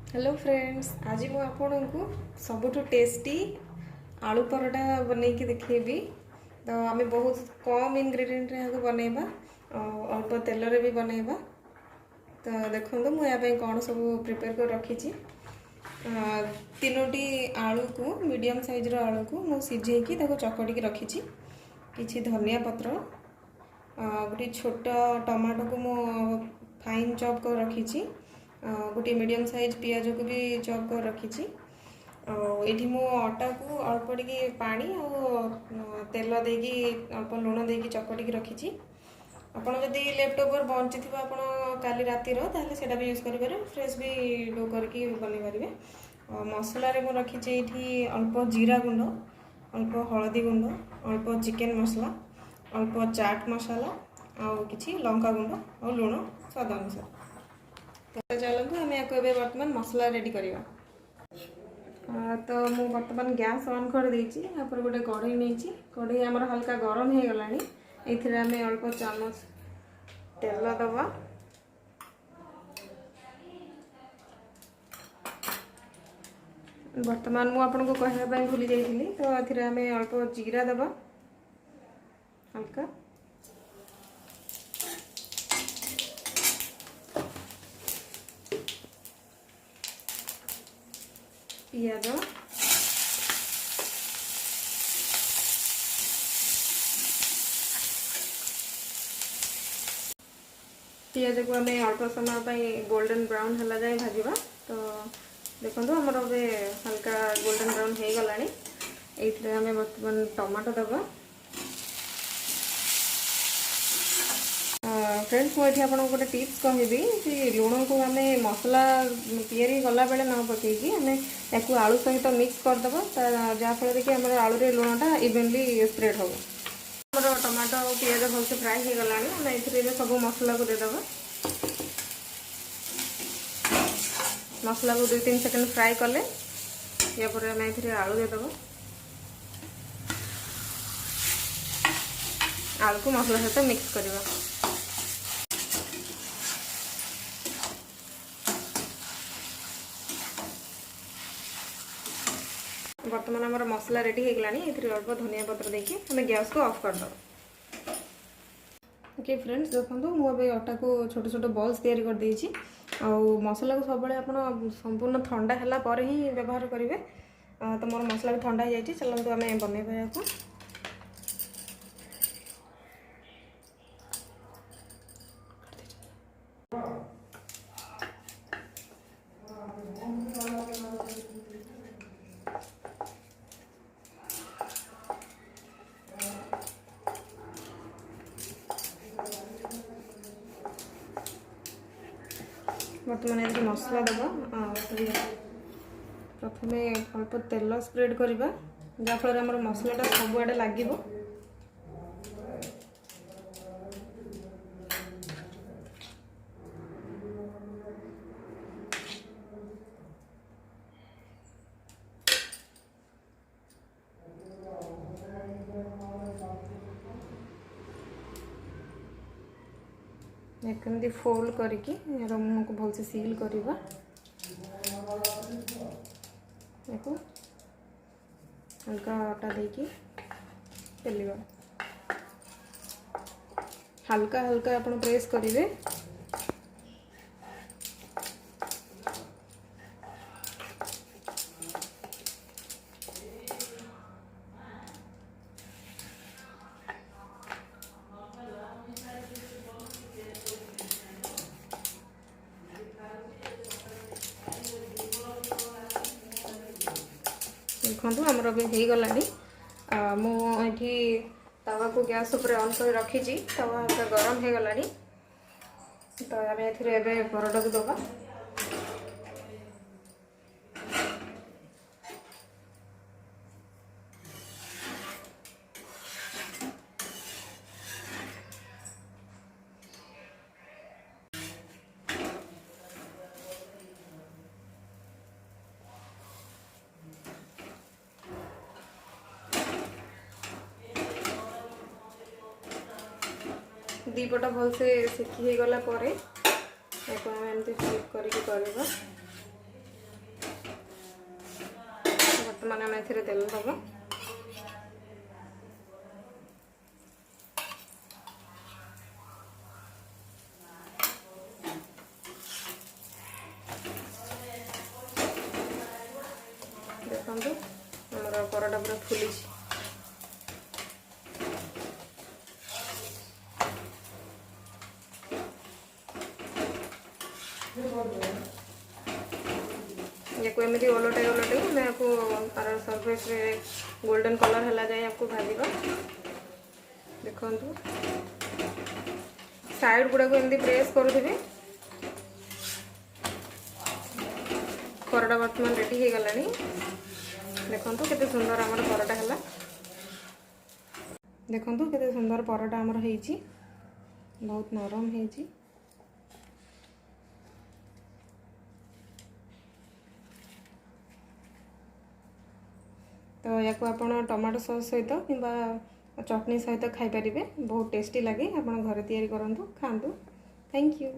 Hello friends, आज मु आपन को सबुठ टेस्टी आलू परोटा बनैकी देखिए। तो आम बहुत कम इनग्रेडिएंट रे बनैबा, अल्प तेल रे भी बनैबा। तो देखो मुझे कौन सब प्रिपेयर कर रखी। तीनोटी आलू को मीडियम साइज आलू को मु सिझेकी चकड़ी रखी। किछि धनिया पत्र, गोटे छोट टमाटो को मु फाइन चॉप कर रखी। गोटे मीडियम साइज पियाज को भी चॉप कर रखी। ये मो अटा को अल्प टे पानी और तेल देकी अल्प लुण देकी चकटिकी रखी। आपड़ जदि लेफ्ट ओवर बंची थी काली रातिर ताहले सेटा भी यूज करें, फ्रेश भी डो करके बन पारे। मसला रे मु रखी ये अल्प जीरा गुंड, अल्प हलदी गुंड, अल्प चिकेन मसला, अल्प चाट मसाला और किसी लंका गुंड और लुण स्वाद अनुसार। तो चलते आम या बर्तमान मसला रेडी करवा। तो मु बर्तमान गैस ऑन कर देछि। पर गोटे कढ़ई नहीं, कढ़ई आमर हल्का गरम हो गला। ये आम अल्प चामच तेल दबा। बर्तमान मु आपन को कहवाई भूली जाइली, तो ये आम अल्प जीरा दबा हल्का। पियाज, पियाज को आम अल्प समय गोल्डन ब्राउन है जाए भाजवा। तो देखो आमर हल्का गोल्डन ब्राउन हो गला। ये आम बर्तमान टमाटो दबा। फ्रेंड्स मुझे आपको गोटे टिप्स कहबी कि लुण को आम मसला तैयारी गला बेले न पकईकी आम या आलू सहित मिक्स करदे, जहाँफल कि आम आलू रे लुणटा इवेनली स्प्रेड हम। टमाटो और पियाज भलसे फ्राए हो गला। आम ये सब मसला को देदेबा। मसला को 2-3 सेकंड फ्राए कले या पर आम ये आलू देदेबा। आलू को मसला सहित मिक्स करवा। बर्तमान आमर मसला रेडी हो गला। ये अल्प धनिया पत्र देके हमें गैस को ऑफ कर दो। ओके फ्रेंड्स, देखो मुझे अटा को छोट छोट बॉल्स तैयारी कर देछि। और मसला को सब आप संपूर्ण ठंडा है पर ही व्यवहार करेंगे। तो मोर मसला भी ठंडा हो जाए। चलते आम बनइबा। बर्तमान ये मसला दबा। प्रथम अल्प तेल स्प्रेड करवा, जहाँफल आम मसलाटा सबुआड़े लगे। कमी फोल्ड करके मुँह को भलसे सील करवा। देखो हल्का आटा देकी बेलिबा। हल्का हल्का आप प्रेस करेंगे। देखो आमर भी हो गला। मुझे तवा को गैस उपर ऑन कर रखी। तवा हल्का गरम हो गला। तो आम ये परोटा को दबा। दीपट भलसे सेकी हो गला। एमती फ्लिप करके करवा। ବର୍ତ୍ତମାନ ଆମେ ଏଥିରେ ତେଲ ଦେବା। ଦେଖନ୍ତୁ ଆମର ପରଟା ପୁରା ଫୁଲିଛି। याको एमती ओलटे मैं आपको तार सरफेस गोल्डन कलर है जाए आपको भाजवा। देखु साइड गुड़ा को एमती प्रेस करुवे। परोटा बर्तमान रेडी हो गला। देखु केते सुंदर आमर परोटा है। देखु केते सुंदर परोटा आमर है, बहुत नरम है। तो या टमाटो सॉस सहित किंबा चटनी सहित खाई पारे, बहुत टेस्टी लगे। आप घर तैयारी करंतु खांतु। Thank you.